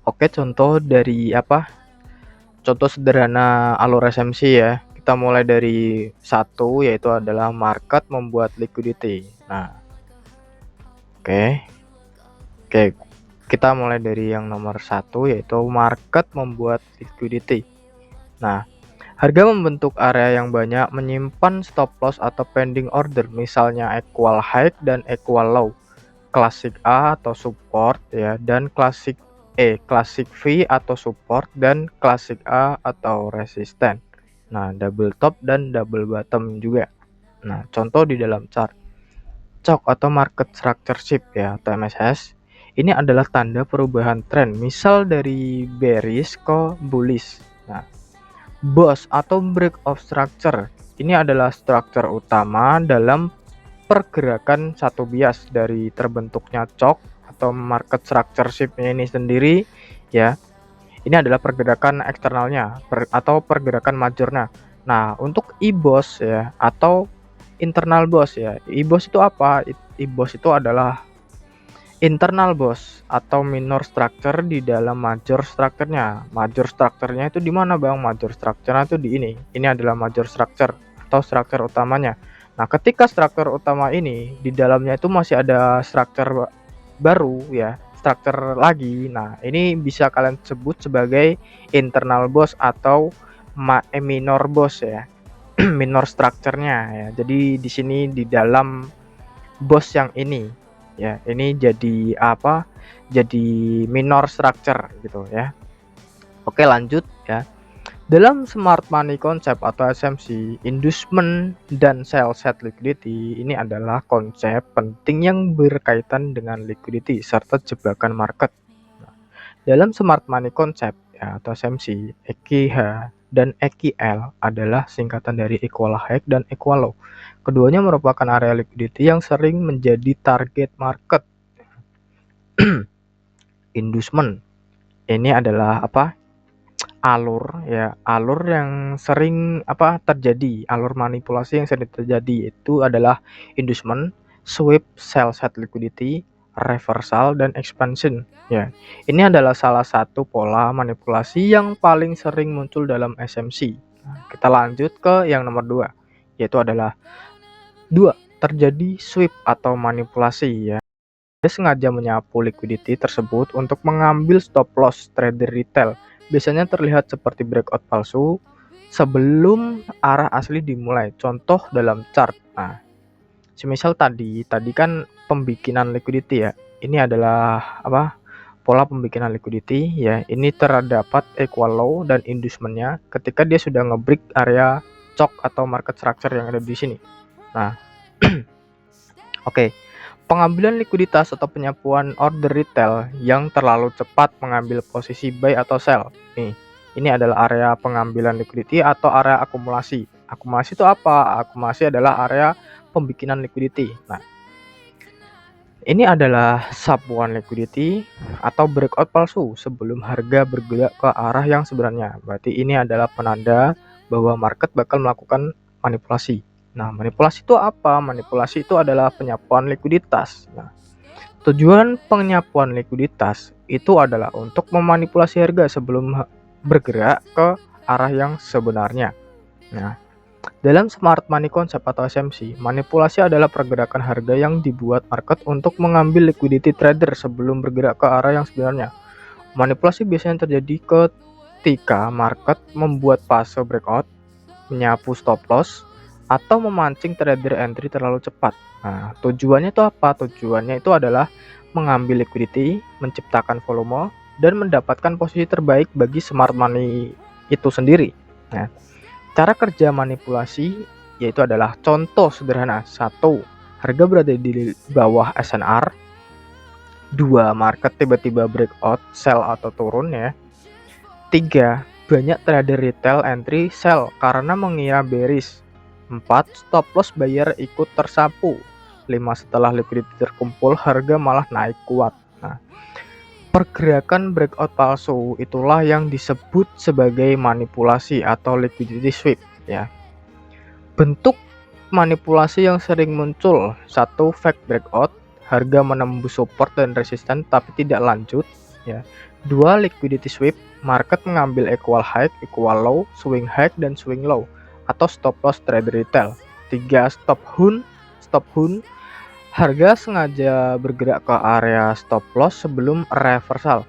Oke, contoh dari apa? Contoh sederhana alur SMC ya. Kita mulai dari satu, yaitu adalah market membuat liquidity. Nah, oke, oke. Kita mulai dari yang nomor satu, yaitu market membuat liquidity. Nah, harga membentuk area yang banyak menyimpan stop loss atau pending order, misalnya equal high dan equal low, klasik A atau support ya, dan klasik V atau support, dan klasik A atau resisten. Nah, double top dan double bottom juga. Nah, contoh di dalam chart COC atau market structure shift ya, atau MSS. Ini adalah tanda perubahan tren, misal dari bearish ke bullish. Nah, BOS atau break of structure, ini adalah struktur utama dalam pergerakan satu bias dari terbentuknya COC atau market structure shift ini sendiri ya. Ini adalah pergerakan eksternalnya atau pergerakan majornya. Nah, untuk IBOS ya atau internal BOS ya. IBOS itu apa? IBOS itu adalah internal BOS atau minor structure di dalam major structure-nya. Major structure-nya itu di mana, Bang? Major structure-nya itu di ini. Ini adalah major structure atau structure utamanya. Nah, ketika structure utama ini di dalamnya itu masih ada structure baru ya, structure lagi. Nah, ini bisa kalian sebut sebagai internal BOS atau minor BOS ya. Minor structure-nya ya. Jadi di sini di dalam BOS yang ini ya, ini jadi apa? Jadi minor structure gitu ya. Oke, lanjut ya. Dalam smart money concept atau SMC, inducement dan sell set liquidity ini adalah konsep penting yang berkaitan dengan liquidity serta jebakan market. Nah, dalam smart money concept ya, atau SMC, EQH dan EQL adalah singkatan dari equal high dan equal low. Keduanya merupakan area liquidity yang sering menjadi target market. Inducement ini adalah apa? Alur ya, alur yang sering apa terjadi, alur manipulasi yang sering terjadi itu adalah inducement, sweep, sell set liquidity, reversal, dan expansion ya. Ini adalah salah satu pola manipulasi yang paling sering muncul dalam SMC. Nah, kita lanjut ke yang nomor 2, yaitu adalah 2, terjadi sweep atau manipulasi ya. Dia sengaja menyapu liquidity tersebut untuk mengambil stop loss trader retail. Biasanya terlihat seperti breakout palsu sebelum arah asli dimulai. Contoh dalam chart. Nah, semisal tadi kan pembikinan liquidity ya. Ini adalah apa? Pola pembikinan liquidity ya. Ini terdapat equal low dan inducementnya ketika dia sudah ngebreak area COC atau market structure yang ada di sini. Nah, oke. Pengambilan likuiditas atau penyapuan order retail yang terlalu cepat mengambil posisi buy atau sell. Ini adalah area pengambilan liquidity atau area akumulasi. Akumulasi itu apa? Akumulasi adalah area pembikinan liquidity. Nah, ini adalah sapuan liquidity atau breakout palsu sebelum harga bergerak ke arah yang sebenarnya. Berarti ini adalah penanda bahwa market bakal melakukan manipulasi. Nah, manipulasi itu apa? Manipulasi itu adalah penyapuan likuiditas. Nah, tujuan penyapuan likuiditas itu adalah untuk memanipulasi harga sebelum bergerak ke arah yang sebenarnya. Nah, dalam smart money concept atau SMC, manipulasi adalah pergerakan harga yang dibuat market untuk mengambil liquidity trader sebelum bergerak ke arah yang sebenarnya. Manipulasi biasanya terjadi ketika market membuat fase breakout, menyapu stop loss, atau memancing trader entry terlalu cepat. Nah, tujuannya itu apa? Tujuannya itu adalah mengambil liquidity, menciptakan volume, dan mendapatkan posisi terbaik bagi smart money itu sendiri. Nah, cara kerja manipulasi yaitu adalah contoh sederhana. 1. Harga berada di bawah SNR. 2. Market tiba-tiba breakout, sell atau turun ya. 3. Banyak trader retail entry sell karena mengira bearish. 4. Stop loss buyer ikut tersapu. 5. Setelah liquidity terkumpul, harga malah naik kuat. Nah, pergerakan breakout palsu itulah yang disebut sebagai manipulasi atau liquidity sweep ya. Bentuk manipulasi yang sering muncul: 1. Fake breakout, harga menembus support dan resisten tapi tidak lanjut, ya. 2. Liquidity sweep, market mengambil equal high, equal low, swing high dan swing low atau stop loss trade retail. 3. Stop hunt, harga sengaja bergerak ke area stop loss sebelum reversal.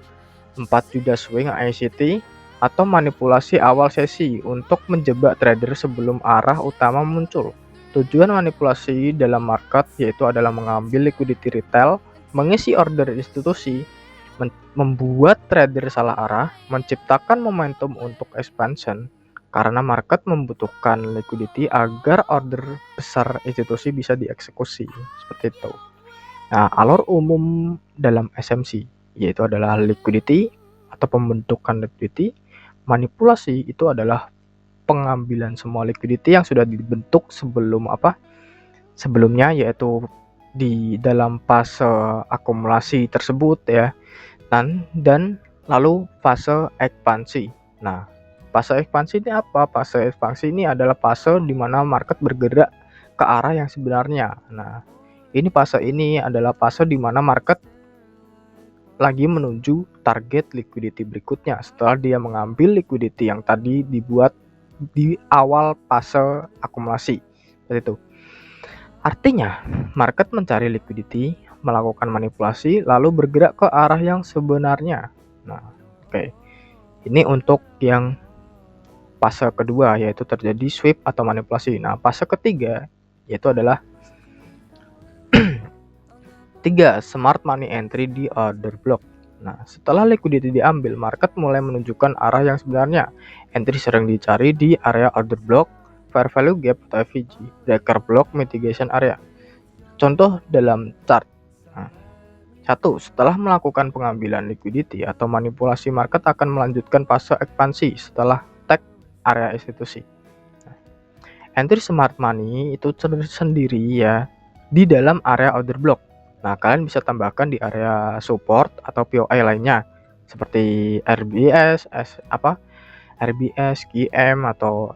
4. Judas swing ICT atau manipulasi awal sesi untuk menjebak trader sebelum arah utama muncul. Tujuan manipulasi dalam market yaitu adalah mengambil liquidity retail, mengisi order institusi, membuat trader salah arah, menciptakan momentum untuk expansion karena market membutuhkan liquidity agar order besar institusi bisa dieksekusi, seperti itu. Nah, alur umum dalam SMC yaitu adalah liquidity atau pembentukan liquidity. Manipulasi itu adalah pengambilan semua liquidity yang sudah dibentuk sebelumnya, yaitu di dalam fase akumulasi tersebut, ya, dan lalu fase ekspansi. Nah, fase ekspansi ini apa? Fase ekspansi ini adalah fase di mana market bergerak ke arah yang sebenarnya. Nah, fase ini adalah fase di mana market lagi menuju target liquidity berikutnya setelah dia mengambil liquidity yang tadi dibuat di awal fase akumulasi. Seperti itu. Artinya, market mencari liquidity, melakukan manipulasi, lalu bergerak ke arah yang sebenarnya. Nah, oke. Ini untuk yang fase kedua, yaitu terjadi sweep atau manipulasi. Nah, fase ketiga yaitu adalah 3. Smart money entry di order block. Nah, setelah liquidity diambil, market mulai menunjukkan arah yang sebenarnya. Entry sering dicari di area order block, fair value gap atau FVG, breaker block, mitigation area. Contoh dalam chart. 1. Setelah melakukan pengambilan liquidity atau manipulasi, market akan melanjutkan fase ekspansi setelah tag area institusi. Entry smart money itu sendiri, ya, di dalam area order block. Nah, kalian bisa tambahkan di area support atau POI lainnya seperti RBS, QM atau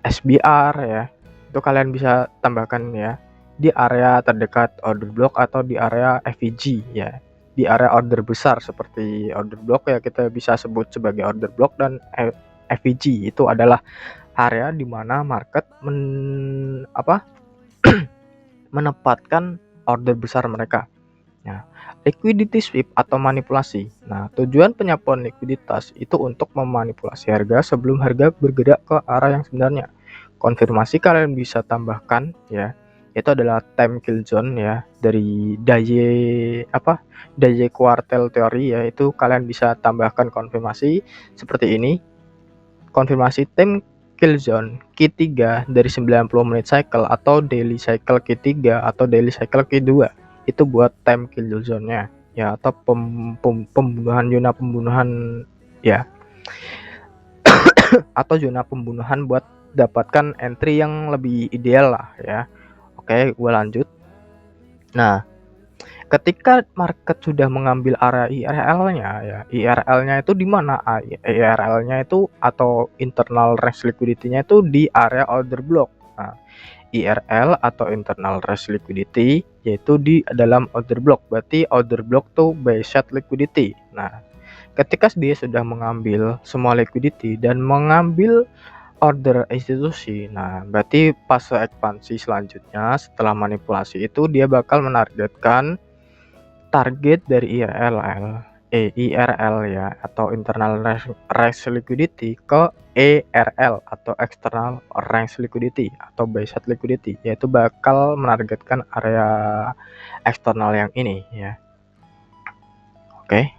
SBR, ya. Itu kalian bisa tambahkan, ya, di area terdekat order block atau di area FVG, ya. Di area order besar seperti order block, ya, kita bisa sebut sebagai order block, dan FVG itu adalah area di mana market menempatkan order besar mereka. Nah, liquidity sweep atau manipulasi. Nah, tujuan penyapuan likuiditas itu untuk memanipulasi harga sebelum harga bergerak ke arah yang sebenarnya. Konfirmasi kalian bisa tambahkan, ya, itu adalah time kill zone, ya, dari Daye quartile theory, ya, itu kalian bisa tambahkan konfirmasi seperti ini. Konfirmasi time kill zone Q3 dari 90 menit cycle atau daily cycle Q3 atau daily cycle Q2 itu buat time kill zone-nya, ya, atau zona pembunuhan, ya, atau zona pembunuhan buat dapatkan entry yang lebih ideal lah, ya. Oke, gue lanjut. Nah, ketika market sudah mengambil area IRL-nya, ya, IRL-nya itu di mana? IRL-nya itu atau internal range liquidity-nya itu di area order block. Nah, IRL atau internal range liquidity yaitu di dalam order block. Berarti order block tuh buy side liquidity. Nah, ketika dia sudah mengambil semua liquidity dan mengambil order institusi, nah, berarti fase ekspansi selanjutnya setelah manipulasi itu dia bakal menargetkan target dari IRL, ya, atau internal range liquidity ke ERL atau external range liquidity atau buy side liquidity, yaitu bakal menargetkan area eksternal yang ini, ya. Oke.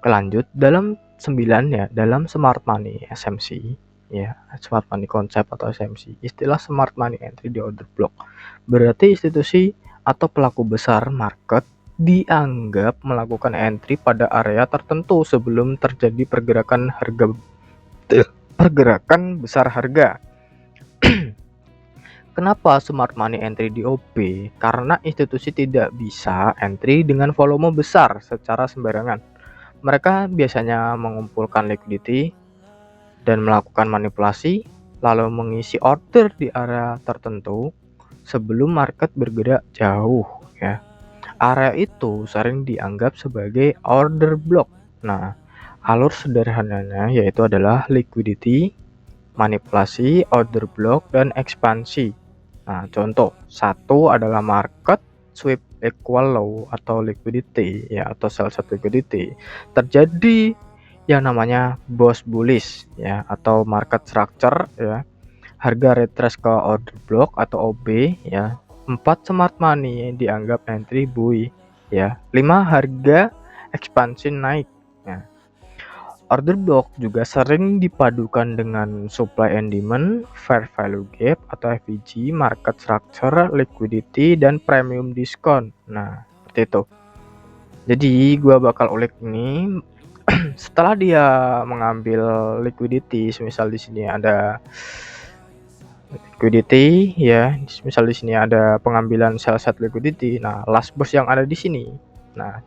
Lanjut dalam 9, ya, dalam smart money SMC, ya, smart money concept atau SMC, istilah smart money entry di order block berarti institusi atau pelaku besar market dianggap melakukan entry pada area tertentu sebelum terjadi pergerakan besar harga. Kenapa smart money entry di OP? Karena institusi tidak bisa entry dengan volume besar secara sembarangan. Mereka biasanya mengumpulkan liquidity dan melakukan manipulasi, lalu mengisi order di area tertentu, sebelum market bergerak jauh ya. Area itu sering dianggap sebagai order block. Nah, alur sederhananya yaitu adalah liquidity, manipulasi, order block, dan ekspansi. Nah, contoh satu adalah market sweep equal low atau liquidity ya, atau sell side liquidity. Terjadi yang namanya boss bullish ya, atau market structure ya. Harga retrace ke order block atau OB ya. 4 smart money dianggap entry buy ya. 5 harga ekspansi naik ya. Order block juga sering dipadukan dengan supply and demand, fair value gap atau FVG, market structure, liquidity, dan premium discount. Nah, seperti itu. Jadi, gua bakal ulik ini setelah dia mengambil liquidity. Misal di sini ada liquidity ya, misal di sini ada pengambilan sell side liquidity. Nah, last boss yang ada di sini. Nah,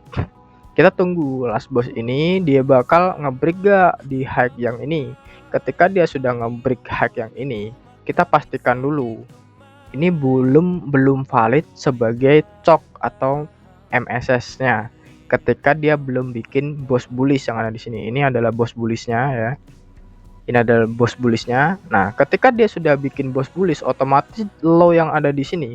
kita tunggu last boss ini dia bakal ngebreak gak di high yang ini. Ketika dia sudah ngebreak high yang ini, kita pastikan dulu ini belum valid sebagai COC atau MSS-nya. Ketika dia belum bikin boss bullish yang ada di sini. Ini adalah boss bullish-nya ya. Ini adalah boss bullish-nya. Nah, ketika dia sudah bikin boss bullish, otomatis low yang ada di sini,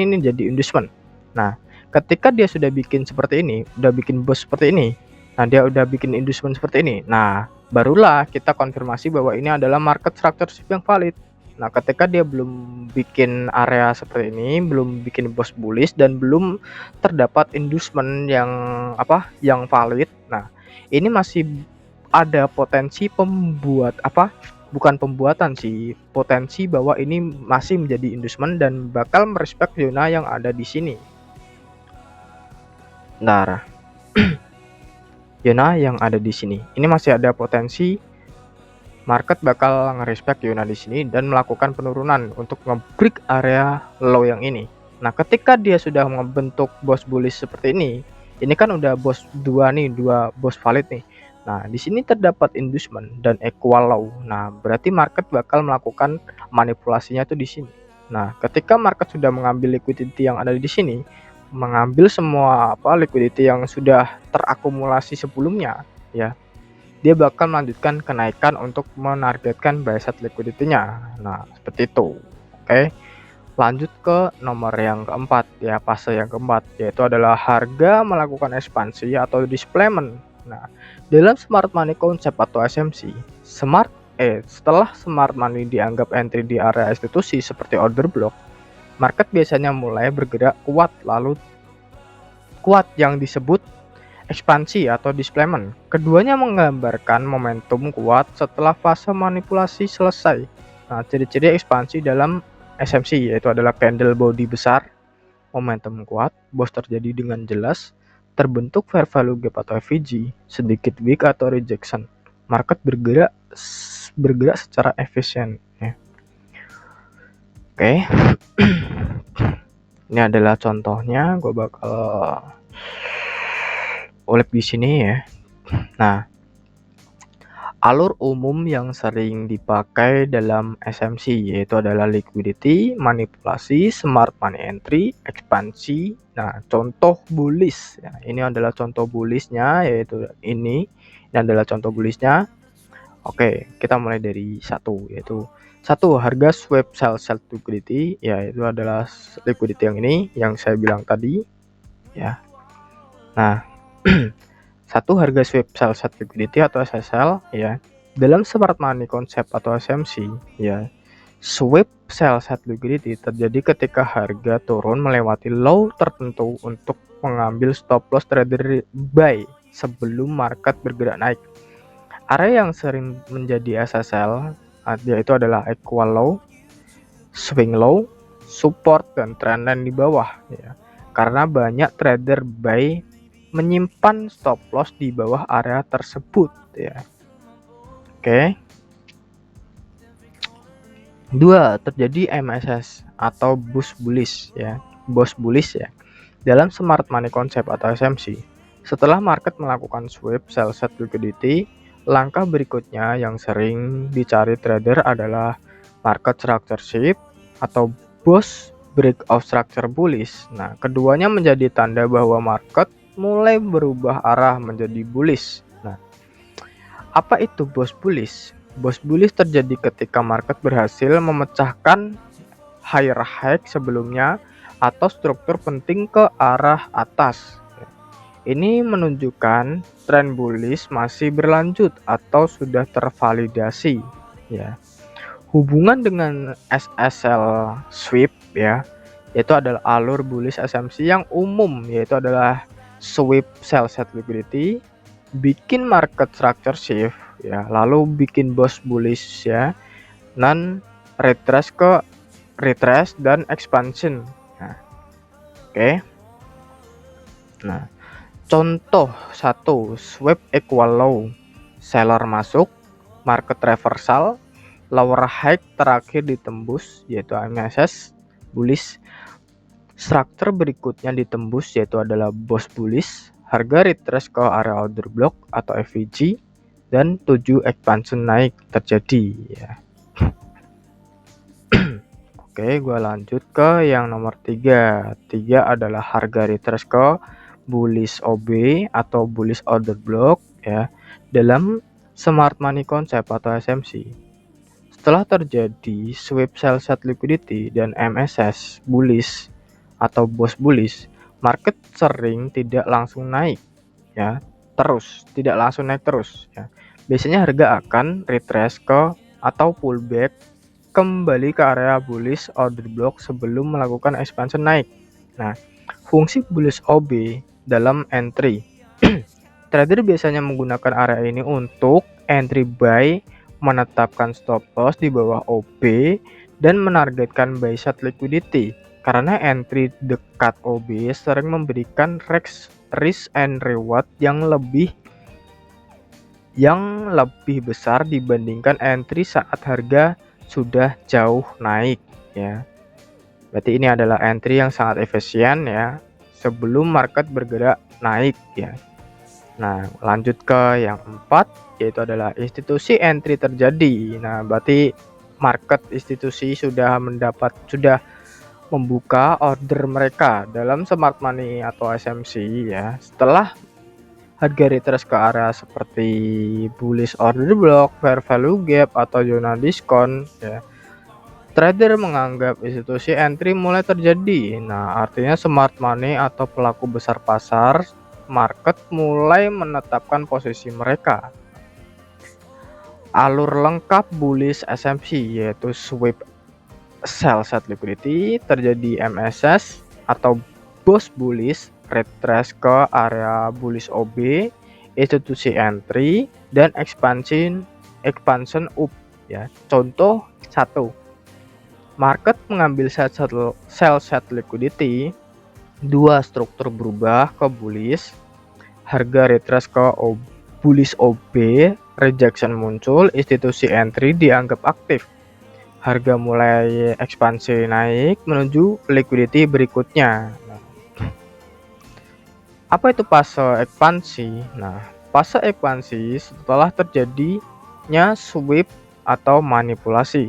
ini jadi inducement. Nah, ketika dia sudah bikin seperti ini, udah bikin boss seperti ini, nah dia udah bikin inducement seperti ini. Nah, barulah kita konfirmasi bahwa ini adalah market structure shift yang valid. Nah, ketika dia belum bikin area seperti ini, belum bikin boss bullish dan belum terdapat inducement yang valid. Nah, ini masih ada potensi potensi bahwa ini masih menjadi inducement dan bakal merespek zona yang ada di sini. Nah, zona yang ada di sini, ini masih ada potensi market bakal ngerespek zona di sini dan melakukan penurunan untuk nge-break area low yang ini. Nah, ketika dia sudah membentuk boss bullish seperti ini kan udah boss dua boss valid nih. Nah, di sini terdapat inducement dan equal low. Nah, berarti market bakal melakukan manipulasinya tuh di sini. Nah, ketika market sudah mengambil liquidity yang ada di sini, mengambil semua liquidity yang sudah terakumulasi sebelumnya, ya, dia bakal melanjutkan kenaikan untuk menargetkan buy side liquidity-nya. Nah, seperti itu. Oke. Lanjut ke nomor yang keempat, ya, fase yang keempat, yaitu adalah harga melakukan ekspansi atau displacement. Nah, dalam smart money concept atau SMC, setelah smart money dianggap entry di area institusi seperti order block, market biasanya mulai bergerak kuat yang disebut ekspansi atau displacement. Keduanya menggambarkan momentum kuat setelah fase manipulasi selesai. Nah, ciri-ciri ekspansi dalam SMC yaitu adalah candle body besar, momentum kuat, boss terjadi dengan jelas, terbentuk fair value gap atau FVG, sedikit wick atau rejection. Market bergerak secara efisien ya. Oke. Ini adalah contohnya, gue bakal ulik di sini ya. Nah, alur umum yang sering dipakai dalam SMC yaitu adalah liquidity, manipulasi, smart money entry, ekspansi. Nah, contoh bullish ya, ini adalah contoh bullishnya yaitu ini adalah contoh bullishnya. Oke, kita mulai dari yaitu harga swap sell side liquidity, yaitu adalah liquidity yang ini yang saya bilang tadi ya. Nah, harga swap sell side liquidity atau SSL ya. Dalam smart money concept atau SMC ya, swap sell side liquidity terjadi ketika harga turun melewati low tertentu untuk mengambil stop loss trader buy sebelum market bergerak naik. Area yang sering menjadi SSL yaitu adalah equal low, swing low, support, dan trendline di bawah ya. Karena banyak trader buy menyimpan stop loss di bawah area tersebut ya. Oke. 2. Terjadi MSS atau boss bullish ya. Dalam smart money concept atau SMC, setelah market melakukan swap sell side liquidity, langkah berikutnya yang sering dicari trader adalah market structure shift, atau boss break of structure bullish. Nah, keduanya menjadi tanda bahwa market mulai berubah arah menjadi bullish. Nah, apa itu boss bullish? Boss bullish terjadi ketika market berhasil memecahkan higher high sebelumnya atau struktur penting ke arah atas. Ini menunjukkan tren bullish masih berlanjut atau sudah tervalidasi, ya. Hubungan dengan SSL sweep, ya, yaitu adalah alur bullish SMC yang umum, yaitu adalah sweep sell set liquidity, bikin market structure shift, ya, lalu bikin boss bullish, ya, non retrace ke retrace dan expansion. Nah, oke. Nah, contoh 1, sweep equal low, seller masuk, market reversal, lower high terakhir ditembus yaitu MSS bullish, struktur berikutnya ditembus yaitu adalah boss bullish, harga retrace ke area order block atau FVG, dan 7 expansion naik terjadi, ya. Oke, gua lanjut ke yang nomor 3. 3 adalah harga retrace ke bullish OB atau bullish order block, ya, dalam smart money concept atau SMC. Setelah terjadi sweep sell set liquidity dan MSS bullish atau boss bullish, market sering tidak langsung naik, ya, tidak langsung naik terus, ya. Biasanya harga akan retrace ke atau pullback kembali ke area bullish order block sebelum melakukan expansion naik. Nah, fungsi bullish OB dalam entry. Trader biasanya menggunakan area ini untuk entry buy, menetapkan stop loss di bawah OB, dan menargetkan buy side liquidity. Karena entry dekat OB sering memberikan risk and reward yang lebih besar dibandingkan entry saat harga sudah jauh naik, ya. Berarti ini adalah entry yang sangat efisien, ya, sebelum market bergerak naik, ya. Nah, lanjut ke yang 4, yaitu adalah institusi entry terjadi. Nah, berarti market institusi sudah membuka order mereka dalam smart money atau SMC, ya, setelah harga retrace ke area seperti bullish order block, fair value gap, atau zona diskon, ya. Trader menganggap institusi entry mulai terjadi. Nah, artinya smart money atau pelaku besar pasar market mulai menetapkan posisi mereka. Alur lengkap bullish SMC yaitu sweep sell set liquidity, terjadi MSS atau boss bullish, retrace ke area bullish OB, institusi entry, dan expansion up, ya. Contoh 1, market mengambil sell set liquidity, 2, struktur berubah ke bullish, harga retrace ke bullish OB, rejection muncul, institusi entry dianggap aktif, harga mulai ekspansi naik menuju liquidity berikutnya. Nah, apa itu fase ekspansi? Nah, fase ekspansi setelah terjadinya sweep atau manipulasi.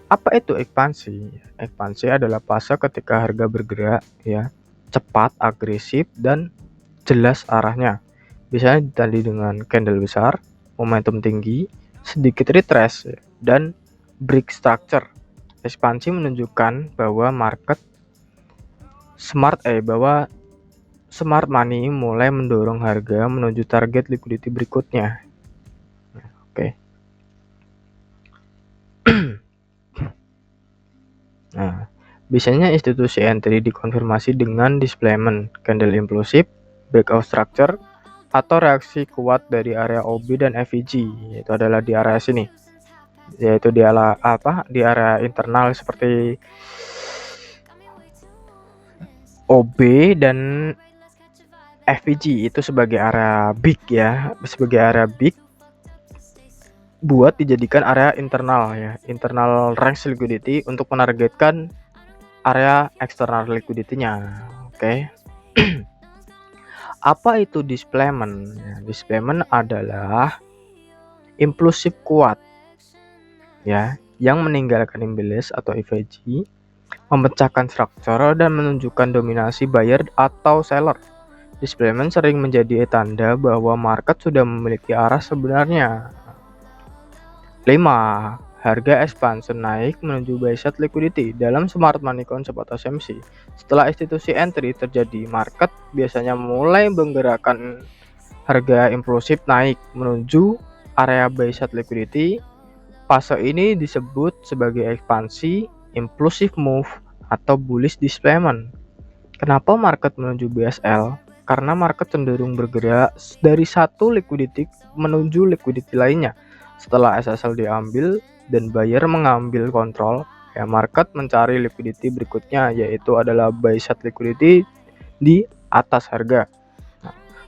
Apa itu ekspansi? Ekspansi adalah fase ketika harga bergerak, ya, cepat, agresif, dan jelas arahnya. Biasanya ditandai dengan candle besar, momentum tinggi, sedikit retrace, dan break structure. Ekspansi menunjukkan bahwa smart money mulai mendorong harga menuju target liquidity berikutnya. Oke. Nah, biasanya institusi entry dikonfirmasi dengan displacement, candle implosive, breakout structure, atau reaksi kuat dari area OB dan FVG, yaitu adalah di area sini, yaitu di area internal seperti OB dan FVG itu sebagai area big, ya, sebagai area big buat dijadikan area internal, ya, internal range liquidity untuk menargetkan area external liquidity-nya. Oke. Apa itu displacement? Ya, displacement adalah impulsif kuat, ya, yang meninggalkan imbalance atau EVG, memecahkan struktur dan menunjukkan dominasi buyer atau seller. Displacement sering menjadi tanda bahwa market sudah memiliki arah sebenarnya. 5. Harga expansion naik menuju buy side liquidity. Dalam smart money concept atau SMC, setelah institusi entry terjadi, market biasanya mulai menggerakkan harga impulsif naik menuju area buy side liquidity. Fase ini disebut sebagai ekspansi, impulsive move, atau bullish displacement. Kenapa market menuju BSL? Karena market cenderung bergerak dari satu liquidity menuju liquidity lainnya. Setelah SSL diambil dan buyer mengambil kontrol, ya market mencari liquidity berikutnya, yaitu adalah buy side liquidity di atas harga.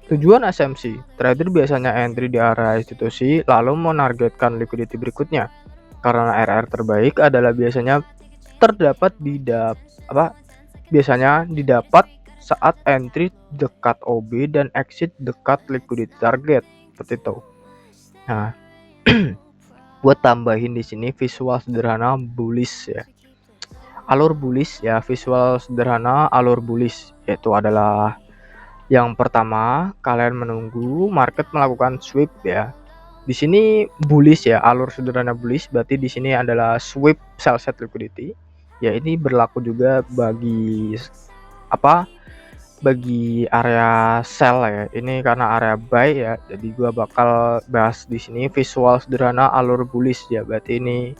Tujuan SMC, trader biasanya entry di area institusi lalu menargetkan liquidity berikutnya. Karena RR terbaik adalah biasanya didapat saat entry dekat OB dan exit dekat liquidity target, seperti itu. Nah, buat tambahin di sini visual sederhana bullish ya. Alur bullish ya, visual sederhana alur bullish, yaitu adalah yang pertama, kalian menunggu market melakukan sweep ya. Di sini bullish ya, alur sederhana bullish berarti di sini adalah sweep sell side liquidity. Ya, ini berlaku juga bagi area sell ya. Ini karena area buy ya. Jadi gua bakal bahas di sini visual sederhana alur bullish ya. Berarti ini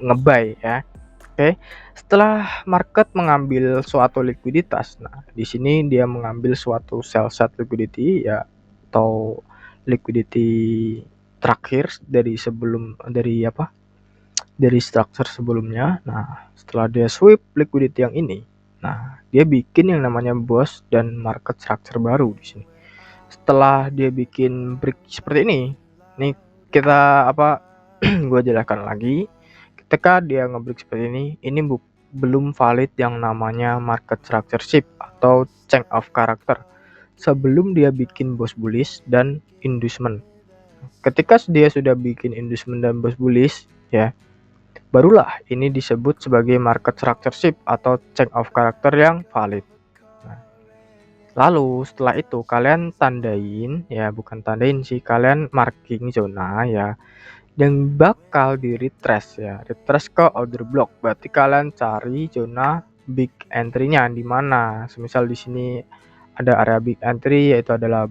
ngebuy ya. Oke. Setelah market mengambil suatu likuiditas, nah di sini dia mengambil suatu sell side liquidity ya, atau liquidity terakhir dari structure sebelumnya. Nah, setelah dia sweep liquidity yang ini, nah dia bikin yang namanya boss dan market structure baru di sini. Setelah dia bikin break seperti ini, nih kita gue jelaskan lagi. Ketika dia ngebreak seperti ini belum valid yang namanya market structure shift atau change of character sebelum dia bikin boss bullish dan inducement. Ketika dia sudah bikin inducement dan boss bullish ya, barulah ini disebut sebagai market structure shift atau change of character yang valid. Nah, lalu setelah itu kalian kalian marking zona ya, yang bakal di retrace ya, retrace ke order block. Berarti kalian cari zona big entry-nya di mana. Semisal di sini ada area big entry, yaitu adalah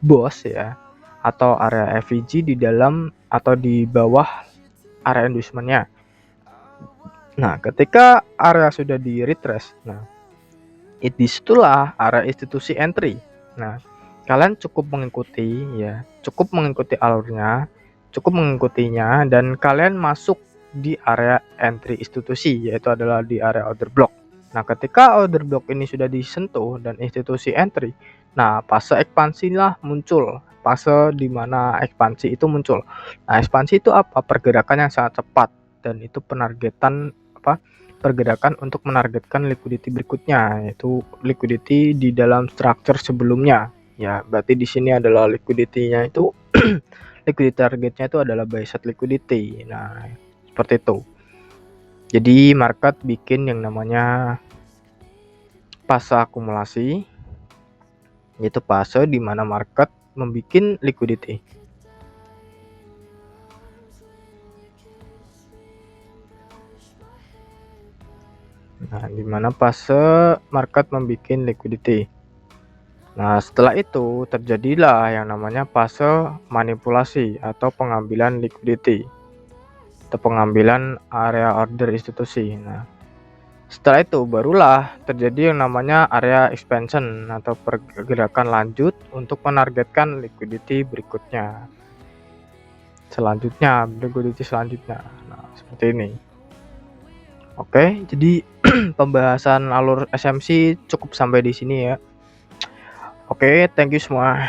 boss ya, atau area FVG di dalam atau di bawah area inducement-nya. Nah, ketika area sudah di retrace, nah disitulah area institusi entry. Nah, kalian cukup mengikuti alurnya, cukup mengikutinya, dan kalian masuk di area entry institusi, yaitu adalah di area order block. Nah, ketika order block ini sudah disentuh dan institusi entry, nah fase ekspansi lah muncul, fase di mana ekspansi itu muncul. Nah, ekspansi itu apa? Pergerakan yang sangat cepat, dan itu pergerakan untuk menargetkan liquidity berikutnya, yaitu liquidity di dalam structure sebelumnya. Ya, berarti di sini adalah liquidity-nya itu liquidity targetnya itu adalah buy side liquidity. Nah, seperti itu. Jadi market bikin yang namanya fase akumulasi, yaitu fase di mana market membuat liquidity. Nah, di mana fase market membuat liquidity. Nah, setelah itu terjadilah yang namanya fase manipulasi atau pengambilan liquidity atau pengambilan area order institusi. Nah, setelah itu barulah terjadi yang namanya area expansion atau pergerakan lanjut untuk menargetkan liquidity berikutnya. Liquidity selanjutnya. Nah, seperti ini. Oke, jadi pembahasan alur SMC cukup sampai di sini ya. Oke, thank you semua.